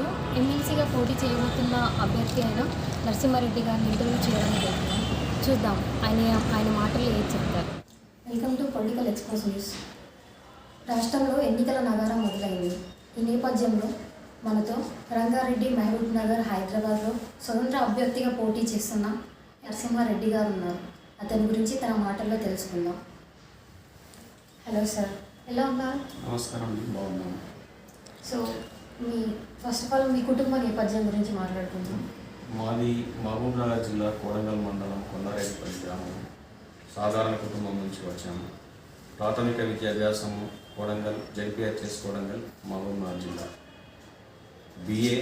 ఈరోజు ఎమ్మెల్సీగా పోటీ చేయబోతున్న అభ్యర్థి అయిన నరసింహారెడ్డి గారిని ఇంటర్వ్యూ చేయడానికి వెళ్తున్నాం. చూద్దాం ఆయన మాటలు ఏది చెప్తారు. Welcome to political express news. రాష్ట్రంలో ఎన్నికల నగారం మొదలైంది. ఈ నేపథ్యంలో మనతో రంగారెడ్డి, మహబూబ్ నగర్, హైదరాబాద్లో స్వతంత్ర అభ్యర్థిగా పోటీ చేస్తున్న నరసింహారెడ్డి గారు ఉన్నారు. అతని గురించి తన మాటల్లో తెలుసుకుందాం. హలో సార్, ఎలా ఉన్నారు? నమస్కారం అండి, బాగున్నాను. సో ఫస్ట్ ఆఫ్ ఆల్ మీ కుటుంబ నేపథ్యం గురించి మాట్లాడుకుందాం. మాది మహబూబ్ నగర్ జిల్లా కోడంగల్ మండలం కొండారెడ్డిపల్లి గ్రామం. సాధారణ కుటుంబం నుంచి వచ్చాము. ప్రాథమిక విద్యాభ్యాసము కోడంగల్, జెడ్పీహెచ్ఎస్ కోడంగల్, మహబూబ్ నగర్ జిల్లా. బిఏ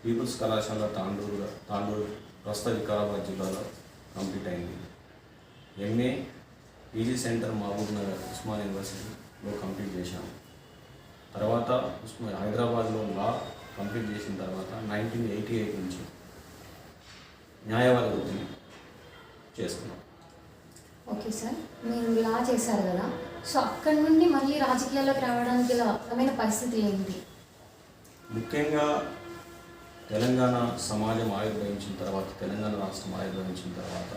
పీపుల్స్ కళాశాల తాండూరు ప్రస్తుత వికారాబాద్ జిల్లాలో కంప్లీట్ అయింది. MA PG centre Mahabubnagar Osman యూనివర్సిటీలో కంప్లీట్ చేశాము. తర్వాత హైదరాబాద్లో లా కంప్లీట్ చేసిన తర్వాత 1988 నుంచి న్యాయవాద వృత్తిని చేస్తున్నాం. ఓకే సార్, మీరు లా చేశారు కదా, సో అక్కడి నుండి మళ్ళీ రాజకీయాల్లోకి రావడానికి గల బలమైన పరిస్థితి ఏంటి? ముఖ్యంగా తెలంగాణ సమాజం ఆవిర్భవించిన తర్వాత, తెలంగాణ రాష్ట్రం ఆవిర్భవించిన తర్వాత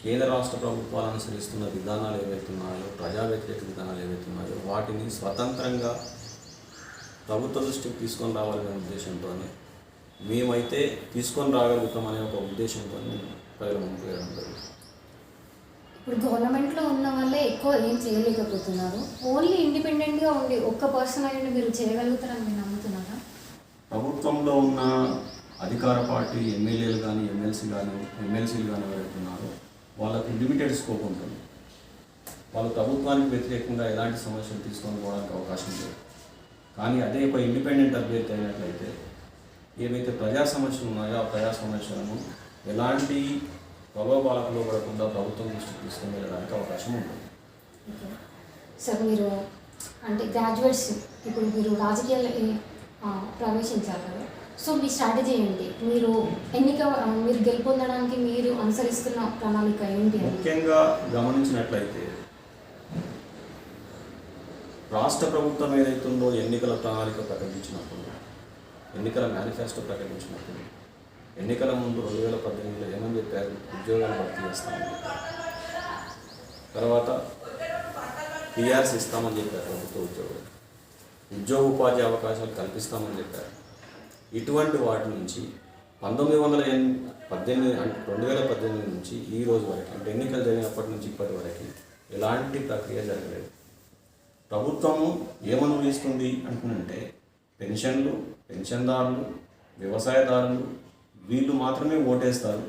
కేంద్ర రాష్ట్ర ప్రభుత్వాలు అనుసరిస్తున్న విధానాలు ఏవైతున్నాయో, ప్రజా వ్యతిరేక విధానాలు ఏవైతున్నాయో వాటిని స్వతంత్రంగా ప్రభుత్వ దృష్టికి తీసుకొని రావాలనే ఉద్దేశంతో మేమైతే తీసుకొని రాగలుగుతామనే ఒక ఉద్దేశంతో ప్రజల ముందుకు వేయడం జరుగుతుంది. ఇప్పుడు గవర్నమెంట్లో ఉన్న వాళ్ళే ఎక్కువ ఏం చేయలేకపోతున్నారు. ఓన్లీ ఇండిపెండెంట్గా ఉండి ఒక్క పర్సన్ అయ్యండి మీరు చేయగలుగుతారని మీరు నమ్ముతున్నారా? ప్రభుత్వంలో ఉన్న అధికార పార్టీ ఎమ్మెల్యేలు కానీ ఎమ్మెల్సీలు కానీ ఎవరైతున్నారో వాళ్ళకు లిమిటెడ్ స్కోప్ ఉంటుంది. వాళ్ళు ప్రభుత్వానికి వ్యతిరేకంగా ఎలాంటి సమస్యలు తీసుకొని పోవడానికి అవకాశం లేదు. కానీ అదే ఒక ఇండిపెండెంట్ అభ్యర్థి అయినట్లయితే ఏవైతే ప్రజా సమస్యలు ఉన్నాయో ఆ ప్రజా సమస్యలను ఎలాంటి ప్రలోభాలకు లోపడకుండా ప్రభుత్వం దృష్టికి తీసుకొని వెళ్ళడానికి అవకాశం ఉంటుంది. సార్, మీరు అంటే గ్రాడ్యుయేట్స్ ఇప్పుడు మీరు రాజకీయాల్లో ప్రవేశించారు కదా, సో మీ స్ట్రాటజీ ఏంటి? మీరు గెలుపొందడానికి మీరు అనుసరిస్తున్న ప్రణాళిక ఏంటి? ముఖ్యంగా గమనించినట్లయితే రాష్ట్ర ప్రభుత్వం ఏదైతుందో ఎన్నికల ప్రణాళిక ప్రకటించినప్పుడు, ఎన్నికల మేనిఫెస్టో ప్రకటించినప్పుడు ఎన్నికల ముందు 2018లో ఏమని చెప్పారు? ఉద్యోగాలు భర్తీ చేస్తామని చెప్పారు. తర్వాత టీఆర్ఎస్ ఇస్తామని చెప్పారు. ప్రభుత్వ ఉద్యోగ ఉపాధి అవకాశాలు కల్పిస్తామని చెప్పారు. ఇటువంటి వాటి నుంచి 2018 నుంచి ఈ రోజు వరకు, అంటే ఎన్నికలు జరిగినప్పటి నుంచి ఇప్పటి వరకు ఎలాంటి ప్రక్రియ జరగలేదు. ప్రభుత్వము ఏమనుభవిస్తుంది అంటుందంటే పెన్షన్లు, పెన్షన్దారులు, వ్యవసాయదారులు వీళ్ళు మాత్రమే ఓటేస్తారు,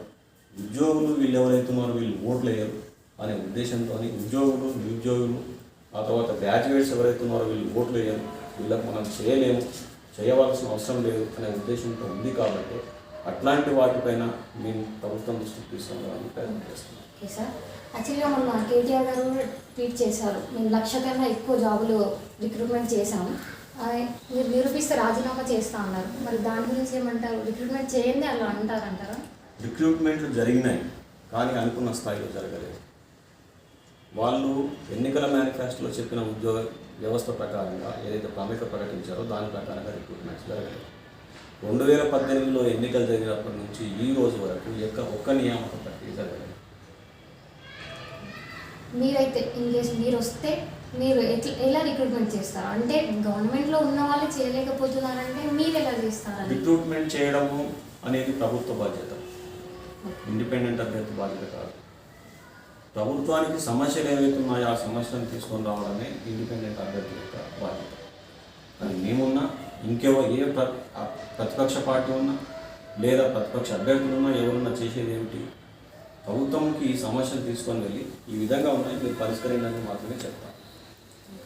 ఉద్యోగులు వీళ్ళు ఎవరైతున్నారో వీళ్ళు ఓట్లు వేయరు అనే ఉద్దేశంతో ఉద్యోగులు, నిరుద్యోగులు, ఆ తర్వాత గ్రాడ్యుయేట్స్ ఎవరైతున్నారో వీళ్ళు ఓట్లు వేయరు, వీళ్ళకి మనం చేయవలసిన అవసరం లేదు అనే ఉద్దేశంతో ఉంది. కాబట్టి అట్లాంటి వాటిపైన మేము ప్రభుత్వం దృష్టికి తీసుకురావాలని ప్రయత్నం చేస్తున్నాం. ఓకే సార్, యాక్చువల్గా మొన్న కేటీఆర్ గారు ట్వీట్ చేశారు, మేము 1,00,000 కన్నా ఎక్కువ జాబులు రిక్రూట్మెంట్ చేశాము, మీరు నిరూపిస్తే రాజీనామా చేస్తా అన్నారు. మరి దాని గురించి ఏమంటారు? రిక్రూట్మెంట్ చేయండి అలా అంటారా? రిక్రూట్మెంట్లు జరిగినాయి కానీ అనుకున్న స్థాయిలో జరగలేదు. వాళ్ళు ఎన్నికల మేనిఫెస్టోలో చెప్పిన ఉద్యోగ వ్యవస్థ ప్రకారంగా ఏదైతే ప్రణాళిక ప్రకటించారో దాని ప్రకారంగా రిక్రూట్మెంట్స్ జరగలేదు. 2018లో ఎన్నికలు జరిగినప్పటి నుంచి ఈ రోజు వరకు ఒక్క నియామక ప్రక్రియ జరగలేదు. మీరైతే ఇన్కేస్ మీరు వస్తే మీరు ఎలా రిక్రూట్మెంట్ చేస్తారు? అంటే గవర్నమెంట్లో ఉన్న వాళ్ళు చేయలేకపోతున్నారంటే మీరు ఎలా చేస్తారు? రిక్రూట్మెంట్ చేయడము అనేది ప్రభుత్వ బాధ్యత, ఇండిపెండెంట్ అభ్యర్థి బాధ్యత కాదు. ప్రభుత్వానికి సమస్యలు ఏవైతున్నాయో ఆ సమస్యలను తీసుకొని రావడమే ఇండిపెండెంట్ అభ్యర్థి యొక్క బాధ్యత. అది మేమున్నా, ఏ ప్రతిపక్ష పార్టీ ఉన్నా, లేదా ప్రతిపక్ష అభ్యర్థులు ఉన్నా, ఎవరున్నా చేసేది ఏమిటి? ప్రభుత్వంకి ఈ సమస్యలు తీసుకొని వెళ్ళి ఈ విధంగా ఉన్నాయి మీరు పరిష్కరించడానికి మాత్రమే చెప్తాం.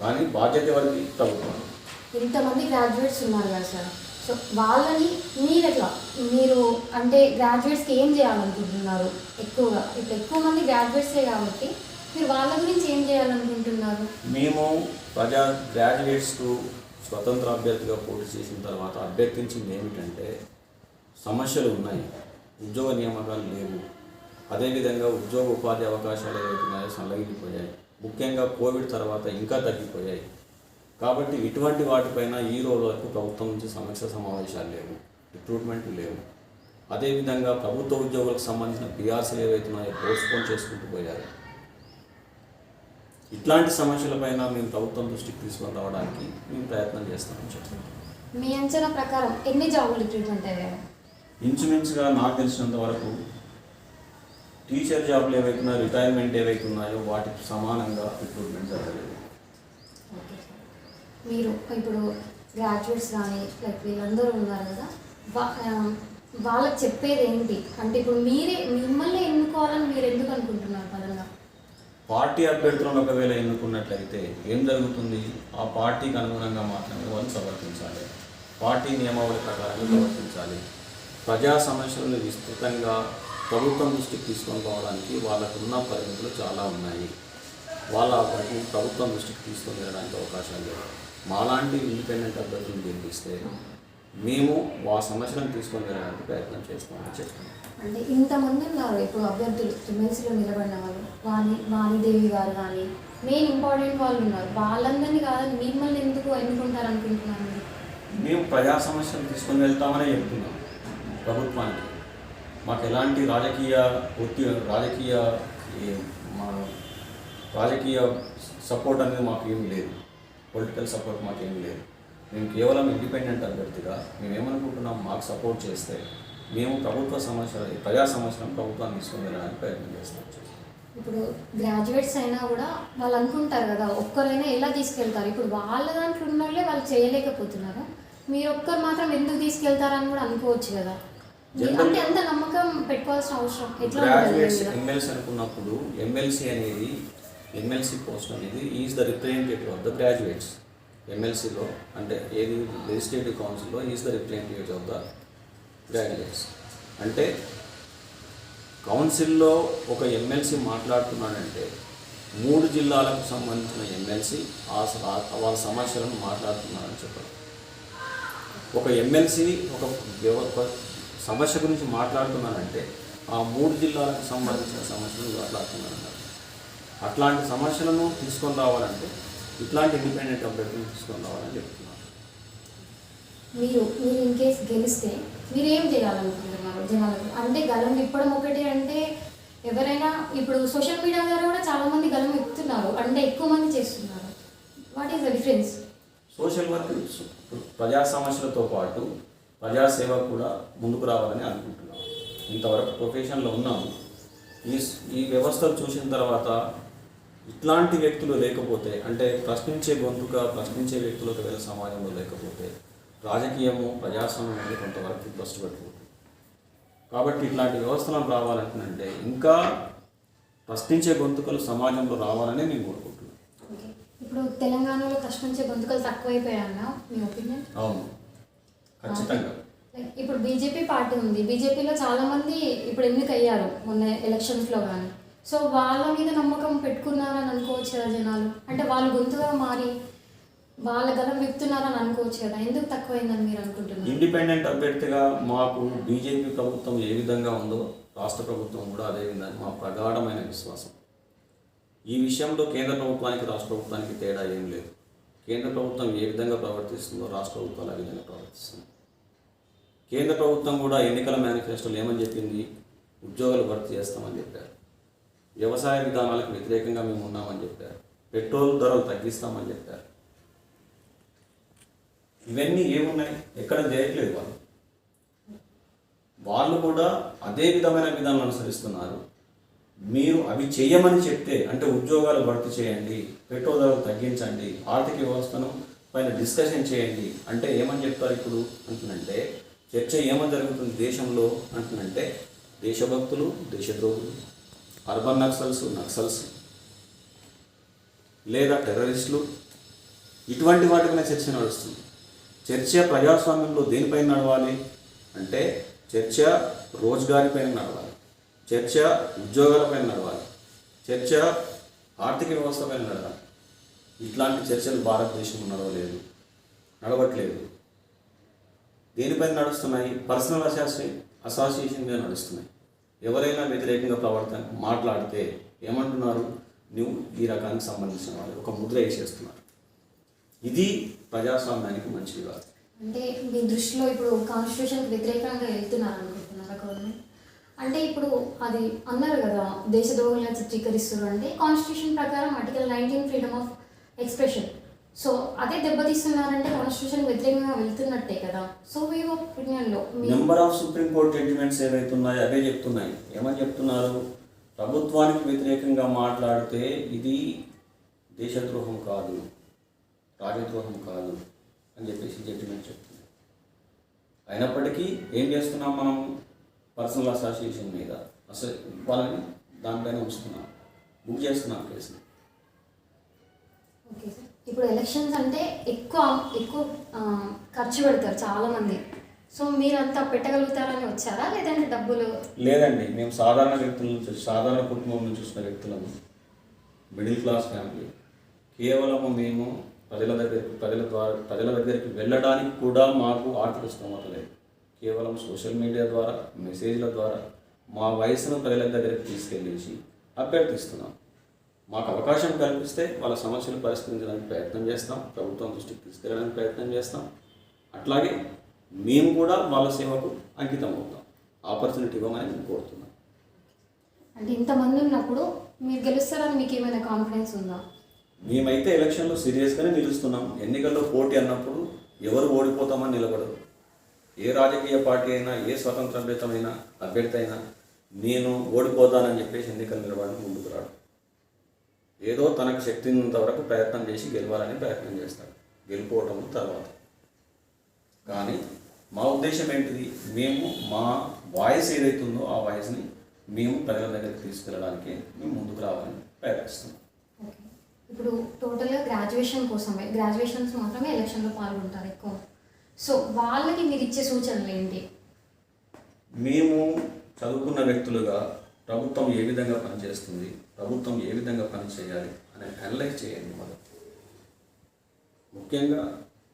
కానీ బాధ్యత ఎవరికి? ప్రభుత్వం. ఇంతమంది గ్రాడ్యుయేట్స్ ఉన్నారు కదా సార్, సో వాళ్ళని మీరు అంటే గ్రాడ్యుయేట్స్కి ఏం చేయాలనుకుంటున్నారు? ఇప్పుడు ఎక్కువ మంది గ్రాడ్యుయేట్సే కాబట్టి మీరు వాళ్ళ గురించి ఏం చేయాలనుకుంటున్నారు? మేము గ్రాడ్యుయేట్స్కు స్వతంత్ర అభ్యర్థిగా పోటీ చేసిన తర్వాత అభ్యర్థించింది ఏమిటంటే, సమస్యలు ఉన్నాయి, ఉద్యోగ నియామకాలు లేవు, అదేవిధంగా ఉద్యోగ ఉపాధి అవకాశాలు ఏవైతున్నాయో సన్నగిలిపోయాయి, ముఖ్యంగా కోవిడ్ తర్వాత ఇంకా తగ్గిపోయాయి. కాబట్టి ఇటువంటి వాటిపైన ఈ రోజు వరకు ప్రభుత్వం నుంచి సమీక్ష సమావేశాలు లేవు, రిక్రూట్మెంట్ లేవు. అదేవిధంగా ప్రభుత్వ ఉద్యోగులకు సంబంధించిన పిఆర్సీలు ఏవైతున్నాయో పోస్ట్పోన్ చేసుకుంటూ పోయారు. ఇట్లాంటి సమస్యలపైన మేము ప్రభుత్వం దృష్టికి తీసుకొని రావడానికి మేము ప్రయత్నం చేస్తామని చెప్తున్నాం. మీ అంచనా ప్రకారం ఎన్ని జాబులు రిక్రూట్మెంట్ అయ్యాయి? ఇంచుమించుగా నాకు తెలిసినంత వరకు టీచర్ జాబ్లు ఏవైతున్నాయో, రిటైర్మెంట్ ఏవైతున్నాయో వాటికి సమానంగా రిక్రూట్మెంట్ జరగలేదు. మీరు ఇప్పుడు గ్రాడ్యుయేట్స్ కానీ లైక్ వీళ్ళందరూ ఉన్నారు కదా, వాళ్ళకి చెప్పేది ఏంటి? అంటే ఇప్పుడు మిమ్మల్ని ఎన్నుకోవాలని మీరు ఎందుకు అనుకుంటున్నారు? పరంగా పార్టీ అభ్యర్థులను ఒకవేళ ఎన్నుకున్నట్లయితే ఏం జరుగుతుంది? ఆ పార్టీకి అనుగుణంగా మాత్రమే వాళ్ళు ప్రవర్తించాలి, పార్టీ నియమావళి ప్రకారంగా ప్రవర్తించాలి. ప్రజా సమస్యలను విస్తృతంగా ప్రభుత్వం దృష్టికి తీసుకొని పోవడానికి వాళ్ళకున్న పరిమితులు చాలా ఉన్నాయి. వాళ్ళ ప్రభుత్వం దృష్టికి తీసుకొని వెళ్ళడానికి అవకాశాలు లేవు. మాలాంటి ఇండిపెండెంట్ అభ్యర్థులను గెలిపిస్తే మేము ఆ సమస్యలను తీసుకొని వెళ్ళడానికి ప్రయత్నం చేస్తామని చెప్తున్నాం. అంటే ఇంతమంది ఉన్నారు ఇప్పుడు అభ్యర్థులు, ఎమ్మెల్సీలో నిలబడిన వాళ్ళు, వాణిదేవి గారు కానీ మెయిన్ ఇంపార్టెంట్ వాళ్ళు ఉన్నారు. వాళ్ళందరినీ కాదని మిమ్మల్ని ఎందుకు ఎన్నుకుంటారు అనుకుంటున్నాను? మేము ప్రజా సమస్యలు తీసుకొని వెళ్తామనే చెప్తున్నాం ప్రభుత్వానికి. మాకు ఎలాంటి రాజకీయ సపోర్ట్ అనేది మాకు ఏం లేదు, పొలిటికల్ సపోర్ట్ మాకేం లేదు. మేము కేవలం ఇండిపెండెంట్ అభ్యర్థిగా మేమేమనుకుంటున్నాం, మాకు సపోర్ట్ చేస్తే మేము ప్రజా సమస్యలను ప్రభుత్వాన్ని తీసుకొని వెళ్ళడానికి ప్రయత్నం చేస్తాం. ఇప్పుడు గ్రాడ్యుయేట్స్ అయినా కూడా వాళ్ళు అనుకుంటారు కదా, ఒక్కరైనా ఎలా తీసుకెళ్తారు? ఇప్పుడు వాళ్ళ దాంట్లో ఉన్న వాళ్ళే వాళ్ళు చేయలేకపోతున్నారు, మీరు ఒక్కరు మాత్రం ఎందుకు తీసుకెళ్తారని కూడా అనుకోవచ్చు కదా. అంటే అంత నమ్మకం పెట్టుకోవాల్సిన అవసరం ఎట్లా? గ్రాడ్యుయేట్స్ ఎమ్మెల్సీ అనుకున్నప్పుడు ఎమ్మెల్సీ పోస్ట్ అనేది is the representative of the graduates. ఎమ్మెల్సీలో అంటే ఏది లెజిస్లేటివ్ కౌన్సిల్లో is the representative of the graduates. అంటే కౌన్సిల్లో ఒక ఎమ్మెల్సీ మాట్లాడుతున్నాడంటే 3 జిల్లాలకు సంబంధించిన ఎమ్మెల్సీ వాళ్ళ సమస్యలను మాట్లాడుతున్నారని చెప్పడం. ఒక ఎమ్మెల్సీ ఒక సమస్య గురించి మాట్లాడుతున్నారంటే ఆ 3 జిల్లాలకు సంబంధించిన సమస్యలను మాట్లాడుతున్నారన్నారు. అట్లాంటి సమస్యలను తీసుకొని రావాలంటే ఇట్లాంటి ఇండిపెండెంట్ అభ్యర్థులను తీసుకొని రావాలని చెప్తున్నారు. మీరు ఇన్ కేసు గెలిస్తే మీరు ఏం చేయాలనుకుంటున్నారు జనాలకు? అంటే గలం విప్పడం ఒకటి, అంటే ఎవరైనా ఇప్పుడు సోషల్ మీడియా ద్వారా కూడా చాలామంది గలం విప్పుతున్నారు, అంటే ఎక్కువ మంది చేస్తున్నారు. What is the difference? Social work ప్రజా సమస్యలతో పాటు ప్రజాసేవ కూడా ముందుకు రావాలని అనుకుంటున్నాం. ఇంతవరకు ప్రొఫెషన్లో ఉన్నాము. ఈ వ్యవస్థలు చూసిన తర్వాత ఇట్లాంటి వ్యక్తులు లేకపోతే, అంటే ప్రశ్నించే వ్యక్తులు ఒకవేళ సమాజంలో లేకపోతే రాజకీయము ప్రజాస్వామ్యం అనేది కొంతవరకు భ్రష్టు పెట్టుకుంటుంది. కాబట్టి ఇట్లాంటి వ్యవస్థలను రావాలంటే ఇంకా ప్రశ్నించే గొంతుకలు సమాజంలో రావాలని నేను కోరుకుంటున్నాను. ఇప్పుడు తెలంగాణలో ప్రశ్నించే గొంతుకలు తక్కువైపోయాయన్నా మీ ఒపీనియన్? అవును, ఖచ్చితంగా. ఇప్పుడు బీజేపీ పార్టీ ఉంది, బీజేపీలో చాలామంది ఇప్పుడు ఎన్నికయ్యారు మొన్న ఎలక్షన్స్లో కానీ. సో వాళ్ళ మీద నమ్మకం పెట్టుకున్నారని అనుకోవచ్చు కదా జనాలు, అంటే వాళ్ళు గొంతుగా మారి వాళ్ళ గలం విప్పుతున్నారని అనుకోవచ్చు కదా. ఎందుకు తక్కువైందని మీరు అనుకుంటున్నారు? ఇండిపెండెంట్ అభ్యర్థిగా మాకు బీజేపీ ప్రభుత్వం ఏ విధంగా ఉందో రాష్ట్ర ప్రభుత్వం కూడా అదే విధంగా మా ప్రగాఢమైన విశ్వాసం. ఈ విషయంలో కేంద్ర ప్రభుత్వానికి రాష్ట్ర ప్రభుత్వానికి తేడా ఏం లేదు. కేంద్ర ప్రభుత్వం ఏ విధంగా ప్రవర్తిస్తుందో రాష్ట్ర ప్రభుత్వాలు ఆ విధంగా ప్రవర్తిస్తుంది. కేంద్ర ప్రభుత్వం కూడా ఎన్నికల మేనిఫెస్టోలో ఏమని చెప్పింది? ఉద్యోగాలు భర్తీ చేస్తామని చెప్పారు. వ్యవసాయ విధానాలకు వ్యతిరేకంగా మేము ఉన్నామని చెప్పారు. పెట్రోల్ ధరలు తగ్గిస్తామని చెప్పారు. ఇవన్నీ ఏమున్నాయి? ఎక్కడ చేయట్లేదు. వాళ్ళు కూడా అదే విధమైన విధానాలు అనుసరిస్తున్నారు. మీరు అవి చేయమని చెప్తే, అంటే ఉద్యోగాలు భర్తీ చేయండి, పెట్రోల్ ధరలు తగ్గించండి, ఆర్థిక వ్యవస్థను పైన డిస్కషన్ చేయండి అంటే ఏమని చెప్తారు? ఇప్పుడు అంటున్నంటే చర్చ ఏమని జరుగుతుంది దేశంలో అంటున్నంటే దేశభక్తులు, దేశద్రోహులు, అర్బన్ నక్సల్స్ లేదా టెర్రరిస్టులు, ఇటువంటి వాటిపైన చర్చ నడుస్తుంది. చర్చ ప్రజాస్వామ్యంలో దేనిపైన నడవాలి అంటే చర్చ రోజ్గారీ పైన నడవాలి, చర్చ ఉద్యోగాలపైన నడవాలి, చర్చ ఆర్థిక వ్యవస్థ పైన నడవాలి. ఇట్లాంటి చర్చలు భారతదేశంలో నడవట్లేదు. దేనిపైన నడుస్తున్నాయి? పర్సనల్ అసోసియేషన్ మీద నడుస్తున్నాయి. ఎవరైనా వ్యతిరేకంగా మాట్లాడితే ఏమంటున్నారు? నువ్వు ఈ రకానికి సంబంధించిన వాళ్ళు ఒక ముద్ర వేసేస్తున్నారు. ఇది ప్రజాస్వామ్యానికి మంచిది కాదు. అంటే మీ దృష్టిలో ఇప్పుడు కాన్స్టిట్యూషన్కి వ్యతిరేకంగా వెళ్తున్నారు అనుకుంటున్నారా గవర్నమెంట్? అంటే ఇప్పుడు అది అన్నారు కదా దేశద్రోహులుగా చిత్రీకరిస్తున్నారు, అంటే కాన్స్టిట్యూషన్ ప్రకారం article 19 freedom of expression. So అదే దెబ్బతీస్తున్నారంటే కాన్స్టిట్యూషన్ వ్యతిరేకంగా వెళ్తున్నట్టే కదా. సో మీ ఒపీనియన్లో నెంబర్ ఆఫ్ సుప్రీంకోర్టు జడ్జిమెంట్స్ ఏవైతే ఉన్నాయో అవే చెప్తున్నాయి. ఏమని చెప్తున్నారు? ప్రభుత్వానికి వ్యతిరేకంగా మాట్లాడితే ఇది దేశద్రోహం కాదు, రాజద్రోహం కాదు అని చెప్పేసి జడ్జిమెంట్ చెప్తుంది. అయినప్పటికీ ఏం చేస్తున్నాం మనం? పర్సనల్ అసోసియేషన్ మీద అసలు వాళ్ళని దానిపైన ఉంచుతున్నాం, బుక్ చేస్తున్నాం కేసుని. ఓకే సార్, ఇప్పుడు ఎలక్షన్స్ అంటే ఎక్కువ ఖర్చు పెడతారు చాలామంది. సో మీరు అంతా పెట్టగలుగుతారని వచ్చారా, లేదంటే డబ్బులు? లేదండి, మేము సాధారణ వ్యక్తుల నుంచి, సాధారణ కుటుంబం నుంచి వచ్చిన వ్యక్తులము, మిడిల్ క్లాస్ ఫ్యామిలీ. కేవలము మేము ప్రజల దగ్గరికి వెళ్ళడానికి కూడా మాకు ఆర్థిక స్తోమత లేదు. కేవలం సోషల్ మీడియా ద్వారా, మెసేజ్ల ద్వారా మా వయసును ప్రజల దగ్గరికి తీసుకెళ్ళేసి అభ్యర్థిస్తున్నాం. మాకు అవకాశం కల్పిస్తే వాళ్ళ సమస్యలు పరిష్కరించడానికి ప్రయత్నం చేస్తాం, ప్రభుత్వం దృష్టికి తీసుకెళ్ళడానికి ప్రయత్నం చేస్తాం. అట్లాగే మేము కూడా వాళ్ళ సేవకు అంకితం అవుతాం. ఆపర్చునిటీ ఇవ్వమని మేము కోరుతున్నాం. అంటే ఇంతమంది ఉన్నప్పుడు మీరు గెలుస్తారని మీకు ఏమైనా కాన్ఫిడెన్స్ ఉందా? మేమైతే ఎలక్షన్లో సీరియస్గానే నిలుస్తున్నాం. ఎన్నికల్లో పోటీ అన్నప్పుడు ఎవరు ఓడిపోతామని నిలబడరు. ఏ రాజకీయ పార్టీ అయినా, ఏ స్వతంత్రమైన అభ్యర్థి అయినా నేను ఓడిపోతానని చెప్పేసి ఎన్నికలు నిలబడడం ముందుకు రాడు. ఏదో తనకు శక్తి ఉన్నంత వరకు ప్రయత్నం చేసి గెలవాలని ప్రయత్నం చేస్తాడు, గెలిపోవటం తర్వాత. కానీ మా ఉద్దేశం ఏంటిది? మేము మా వాయిస్ ఏదైతుందో ఆ వాయిస్ని మేము ప్రజల దగ్గరికి తీసుకెళ్ళడానికి మేము ముందుకు రావాలని ప్రయత్నిస్తున్నాం. ఓకే, ఇప్పుడు టోటల్గా గ్రాడ్యుయేషన్స్ మాత్రమే ఎలక్షన్లో పాల్గొంటారు ఎక్కువ. సో వాళ్ళకి మీరు ఇచ్చే సూచనలు ఏంటి? మేము చదువుకున్న వ్యక్తులుగా ప్రభుత్వం ఏ విధంగా పనిచేస్తుంది, ప్రభుత్వం ఏ విధంగా పనిచేయాలి అని అనలైజ్ చేయండి. మొదలు ముఖ్యంగా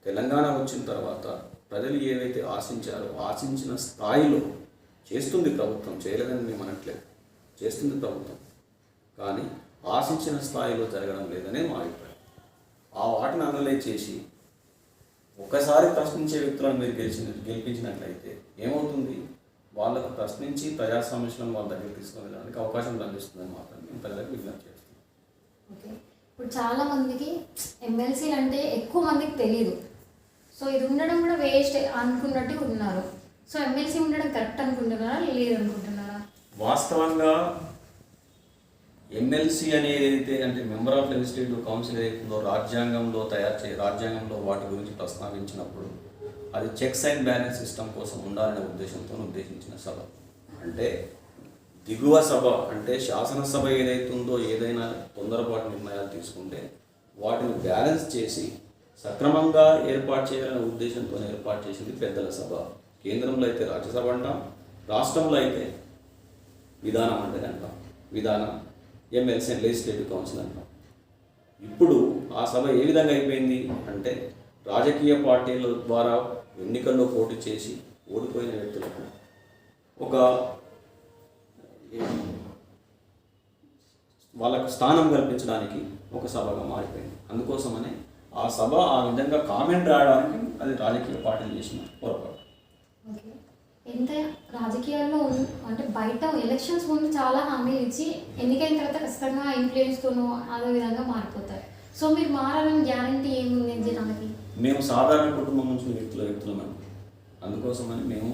తెలంగాణ వచ్చిన తర్వాత ప్రజలు ఏవైతే ఆశించారో ఆశించిన స్థాయిలో చేస్తుంది ప్రభుత్వం. చేయలేదని మేము అనట్లేదు, చేస్తుంది ప్రభుత్వం. కానీ ఆశించిన స్థాయిలో జరగడం లేదనే మా అభిప్రాయం. ఆ వాటిని అనలైజ్ చేసి ఒక్కసారి ప్రశ్నించే వ్యక్తులను మీరు గెలిపించినట్లయితే ఏమవుతుంది? వాళ్ళకు ప్రశ్నించి ప్రజా సమస్యలను వాళ్ళ దగ్గర తీసుకుని వెళ్ళడానికి అవకాశం లభిస్తుందని మాత్రం మేము ప్రజలకు విజ్ఞప్తి చేస్తున్నాం. ఓకే, ఇప్పుడు చాలామందికి ఎమ్మెల్సీలు అంటే ఎక్కువ మందికి తెలియదు. సో ఇది ఉండడం కూడా వేస్ట్ అనుకున్నట్టు ఉన్నారు. సో ఎమ్మెల్సీ ఉండడం కరెక్ట్ అనుకుంటున్నారా, లేదు అనుకుంటున్నారా? వాస్తవంగా ఎమ్మెల్సీ అనేది ఏదైతే అంటే మెంబర్ ఆఫ్ లెజిస్లేటివ్ కౌన్సిల్ ఏదైతుందో రాజ్యాంగంలో వాటి గురించి ప్రస్తావించినప్పుడు అది చెక్స్ అండ్ బ్యాలెన్స్ సిస్టమ్ కోసం ఉండాలనే ఉద్దేశంతో ఉద్దేశించిన సభ. అంటే దిగువ సభ అంటే శాసనసభ ఏదైతుందో ఏదైనా తొందరపాటు నిర్ణయాలు తీసుకుంటే వాటిని బ్యాలెన్స్ చేసి సక్రమంగా ఏర్పాటు చేయాలనే ఉద్దేశంతో ఏర్పాటు చేసింది పెద్దల సభ. కేంద్రంలో అయితే రాజ్యసభ అంటాం, రాష్ట్రంలో అయితే విధాన మండలి అంటాం, విధానం ఎమ్మెల్సీ అండ్ లెజిస్లేటివ్ కౌన్సిల్ అంటాం. ఇప్పుడు ఆ సభ ఏ విధంగా అయిపోయింది అంటే రాజకీయ పార్టీల ద్వారా ఎన్నికల్లో పోటీ చేసి ఓడిపోయిన వ్యక్తులకు ఒక వాళ్ళకు స్థానం కల్పించడానికి ఒక సభగా మారిపోయింది. అందుకోసమనే ఆ సభ ఆ విధంగా కామెంట్ రాయడానికి అది రాజకీయ పార్టీలు చేసిన పొరపాటు. ఓకే, ఎంత రాజకీయాల్లో అంటే బయట ఎలక్షన్స్ ముందు చాలా హామీలు ఇచ్చి ఎన్నికైన తర్వాత ఖచ్చితంగా ఇన్ఫ్లుయెన్స్తోనూ అదే విధంగా మారిపోతారు. సో మీరు మారాలని గ్యారంటీ ఏముంది జనాలకి? మేము సాధారణ కుటుంబం నుంచి వ్యక్తులమని, అందుకోసమని మేము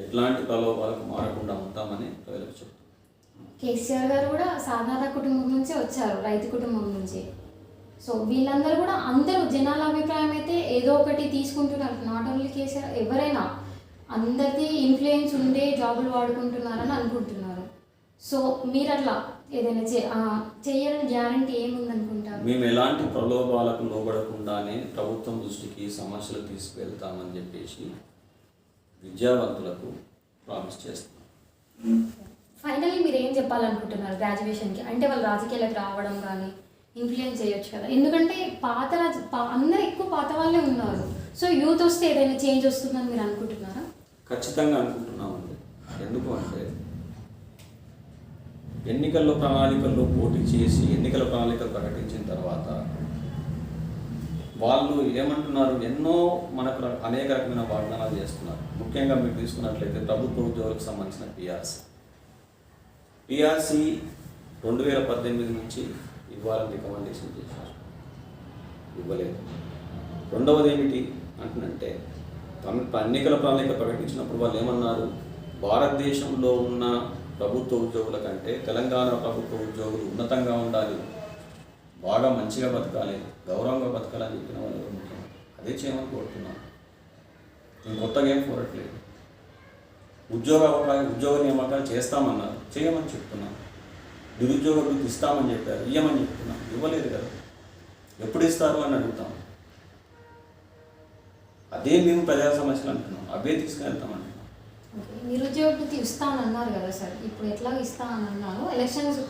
ఎట్లాంటి ప్రలోభాలకు మారకుండా ఉంటామని ప్రజలకు చెప్తాం. కేసీఆర్ గారు కూడా సాధారణ కుటుంబం నుంచే వచ్చారు, రైతు కుటుంబం నుంచి. సో వీళ్ళందరూ కూడా అందరూ జనాల అభిప్రాయం అయితే ఏదో ఒకటి తీసుకుంటున్నారు. నాట్ ఓన్లీ కేసీఆర్, ఎవరైనా అందరికీ ఇన్ఫ్లుయెన్స్ ఉండే జాబులు వాడుకుంటున్నారని అనుకుంటున్నారు. సో మీరు అట్లా ఏదైనా చేయాలని గ్యారంటీ ఏముందనుకుంటారు? మేము ఎలాంటి ప్రలోభాలకు లోబడకుండానే ప్రభుత్వం దృష్టికి సమస్యలు తీసుకువెళ్తామని చెప్పేసి విద్యావంతులకు ప్రామిస్ చేస్తున్నాం. ఫైనల్లీ మీరు ఏం చెప్పాలనుకుంటున్నారు గ్రాడ్యుయేషన్కి? అంటే వాళ్ళు రాజకీయాలకు రావడం కానీ ఇన్ఫ్లుయెన్స్ చేయొచ్చు కదా, ఎందుకంటే అందరూ ఎక్కువ పాత వాళ్ళే ఉన్నారు. సో యూత్ వస్తే ఏదైనా చేంజ్ వస్తుందని మీరు అనుకుంటున్నారా? ఖచ్చితంగా అనుకుంటున్నామండి. ఎందుకు అంటే ఎన్నికల్లో ప్రణాళికల్లో పోటీ చేసి ఎన్నికల ప్రణాళికలు ప్రకటించిన తర్వాత వాళ్ళు ఏమంటున్నారు, ఎన్నో మనకు అనేక రకమైన వాగ్దానాలు చేస్తున్నారు. ముఖ్యంగా మీరు తీసుకున్నట్లయితే ప్రభుత్వ ఉద్యోగులకు సంబంధించిన పిఆర్సీ 2018 నుంచి ఇవ్వాలని రికమెండేషన్ చేశారు, ఇవ్వలేదు. రెండవది ఏమిటి అంటున్నంటే ఎన్నికల ప్రణాళిక ప్రకటించినప్పుడు వాళ్ళు ఏమన్నారు, భారతదేశంలో ఉన్న ప్రభుత్వ ఉద్యోగుల కంటే తెలంగాణ ప్రభుత్వ ఉద్యోగులు ఉన్నతంగా ఉండాలి, బాగా మంచిగా బతకాలి, గౌరవంగా బతకాలని చెప్పిన వాళ్ళు ముఖ్యం. అదే చేయమని కోరుతున్నాను. నేను కొత్తగా ఏం కోరట్లేదు. ఉద్యోగ నియామకాలు చేస్తామన్నారు, చేయమని చెప్తున్నాను. నిరుద్యోగ వృత్తి ఇస్తామని చెప్పారు, ఇవ్వమని చెప్తున్నాను. ఇవ్వలేదు కదా, ఎప్పుడు ఇస్తారు అని అడుగుతాం. అదే మేము ప్రజా సమస్యలు అంటున్నాం, అవే తీసుకెళ్తామంటున్నాం. నిరుద్యోగ వృత్తి ఇస్తానన్నారు కదా సార్, ఇప్పుడు ఎట్లా ఇస్తానన్నారు, ఎలక్షన్స్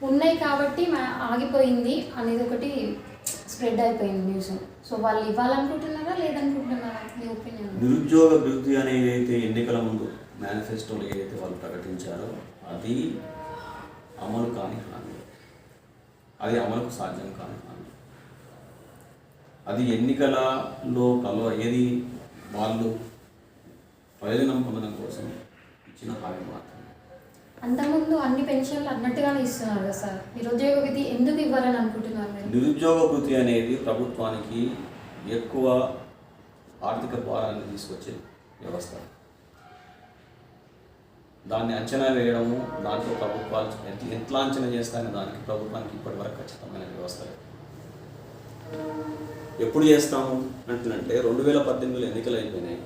ఉన్నాయి కాబట్టి ఆగిపోయింది అనేది ఒకటి స్ప్రెడ్ అయిపోయింది న్యూస్. సో వాళ్ళు ఇవ్వాలనుకుంటున్నారా లేదనుకుంటున్నారా మీ ఒపీనియన్? నిరుద్యోగ వృత్తి అనేది అయితే ఎన్నికల ముందు మేనిఫెస్టోలో ఏదైతే వాళ్ళు ప్రకటించారో అది అమలు కాని హామీ, అది అమలుకు సాధ్యం కాని హామీ. అది ఎన్నికలలో ఏది వాళ్ళు ప్రయోజనం పొందడం కోసం ఇచ్చిన హామీ మాత్రమే. అంతకుముందు అన్ని పెన్షన్లు అన్నట్టుగానే ఇస్తున్నారు కదా సార్, నిరుద్యోగ వృత్తి ఎందుకు ఇవ్వాలని అనుకుంటున్నారు మీరు? నిరుద్యోగ వృత్తి అనేది ప్రభుత్వానికి ఎక్కువ ఆర్థిక భారాన్ని తీసుకొచ్చే వ్యవస్థ. దాన్ని అంచనా వేయడము, దాంట్లో ప్రభుత్వాలు ఎట్లా అంచనా చేస్తాయనే దానికి ప్రభుత్వానికి ఇప్పటివరకు ఖచ్చితమైన వ్యవస్థ లేదు. ఎప్పుడు చేస్తాము అంటున్నంటే 2018 ఎన్నికలు అయిపోయినాయి,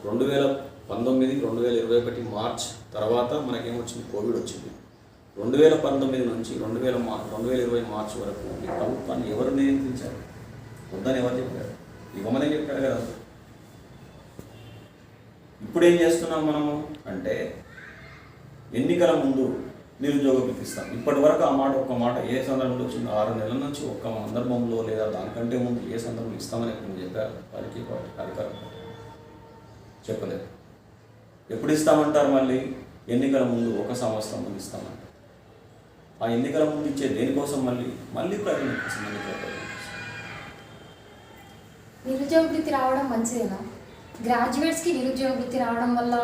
2019, 2021 మార్చ్ తర్వాత మనకేమొచ్చింది, కోవిడ్ వచ్చింది. 2019 నుంచి 2020 మార్చ్ వరకు ఈ ప్రభుత్వాన్ని ఎవరు నియంత్రించారు? వద్దని ఎవరు చెప్పారు? ఇవ్వమని చెప్పారు కదా. ఇప్పుడు ఏం చేస్తున్నాం మనము అంటే ఎన్నికల ముందు నిరుద్యోగ వృత్తి ఇస్తాం. ఇప్పటి వరకు ఒక్క మాట ఏ సందర్భంలో వచ్చింది? 6 నెలల నుంచి ఒక్క సందర్భంలో లేదా దానికంటే ముందు ఏ సందర్భంలో ఇస్తామని ఎప్పుడు చెప్పారు? వారికి అధికారం చెప్పలేదు. ఎప్పుడు ఇస్తామంటారు? మళ్ళీ ఎన్నికల ముందు 1 సంవత్సరం ముందు ఇస్తామంటారు. ఆ ఎన్నికల ముందు ఇచ్చే దేనికోసం? మళ్ళీ ప్రజల కోసం, నిరుద్యోగ వృత్తి రావడం మంచిదేనా? గ్రాడ్యుయేట్స్కి నిరుద్యోగ వృత్తి రావడం వల్ల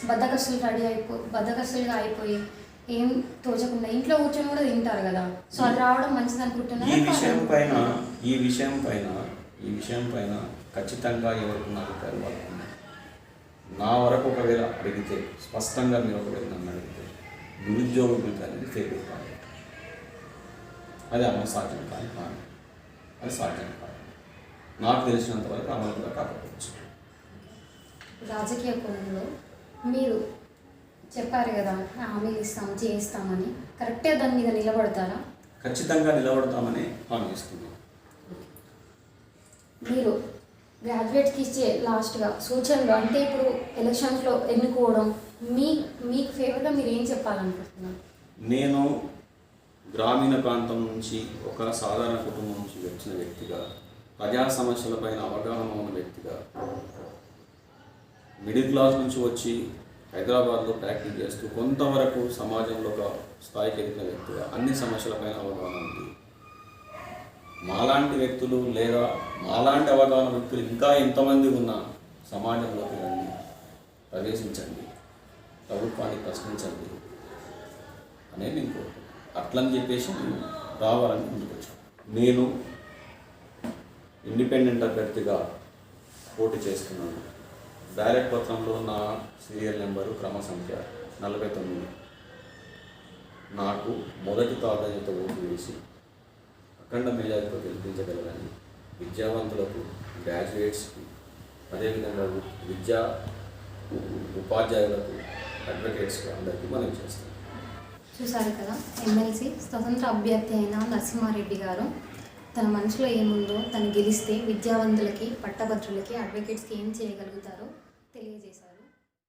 బద్దకస్తులుగా అయిపోయి ఏం తోచకుండా ఇంట్లో కూర్చొని కూడా తింటారు కదా. సో అది రావడం మంచిది అనుకుంటున్నారు. ఈ విషయం పైన ఖచ్చితంగా ఎవరుకున్న అధికారులు వాళ్ళకున్నారు. నా వరకు ఒకవేళ అడిగితే, స్పష్టంగా మీరు ఒకవేళ నన్ను అడిగితే, నిరుద్యోగ వృత్తి అనేది ఫెయిల్ కాదు, అది అమలు సాధ్యం కాదు, అది సాధ్యం కాదు. నాకు తెలిసినంత వరకు అమలు కూడా కాకపోవచ్చు. రాజకీయ కోణంలో మీరు చెప్పారు కదా హామీలు చేయిస్తామని, కరెక్ట్గా దాని మీద నిలబడతారా? ఖచ్చితంగా నిలబడతామని హామీ ఇస్తున్నాం. మీరు గ్రాడ్యుయేట్స్కి ఇచ్చే లాస్ట్గా సూచనలు అంటే ఇప్పుడు ఎలక్షన్స్లో ఎన్నుకోవడం మీకు ఫేవర్గా మీరు ఏం చెప్పాలనుకుంటున్నారు? నేను గ్రామీణ ప్రాంతం నుంచి ఒక సాధారణ కుటుంబం నుంచి వచ్చిన వ్యక్తిగా, ప్రజా సమస్యలపైన అవగాహన ఉన్న వ్యక్తిగా, మిడిల్ క్లాస్ నుంచి వచ్చి హైదరాబాద్లో ప్రాక్టీస్ చేస్తూ కొంతవరకు సమాజంలో ఒక స్థాయికి ఎదిగిన వ్యక్తిగా అన్ని సమస్యలపైన అవగాహన ఉంది. మాలాంటి వ్యక్తులు లేదా మాలాంటి అవగాహన వ్యక్తులు ఇంకా ఎంతమంది ఉన్నా సమాజంలోకి రండి, ప్రవేశించండి, ప్రభుత్వాన్ని ప్రశ్నించండి అనేది నేను కోరుతున్నాను. అట్లని చెప్పేసి నేను రావాలని ముందుకు వచ్చాను. నేను ఇండిపెండెంట్ అభ్యర్థిగా పోటీ చేస్తున్నాను. బ్యాలెట్ పత్రంలో నా సీరియల్ నెంబరు క్రమ సంఖ్య 49. నాకు మొదటి ప్రాధాన్యత ఓటు వేసి అఖండ మెజారిటీతో గెలిపించగలరని విద్యావంతులకు, గ్రాడ్యుయేట్స్కి, అదేవిధంగా ఉపాధ్యాయులకు, అడ్వకేట్స్కి అందరికీ మనం చేస్తాం. చూసారు కదా, ఎమ్మెల్సీ స్వతంత్ర అభ్యర్థి అయిన నరసింహారెడ్డి గారు తన మనసులో ఏముందో, తను గెలిస్తే విద్యావంతులకి, పట్టభద్రులకి, అడ్వకేట్స్కి ఏం చేయగలుగుతారో తెలియజేశారు.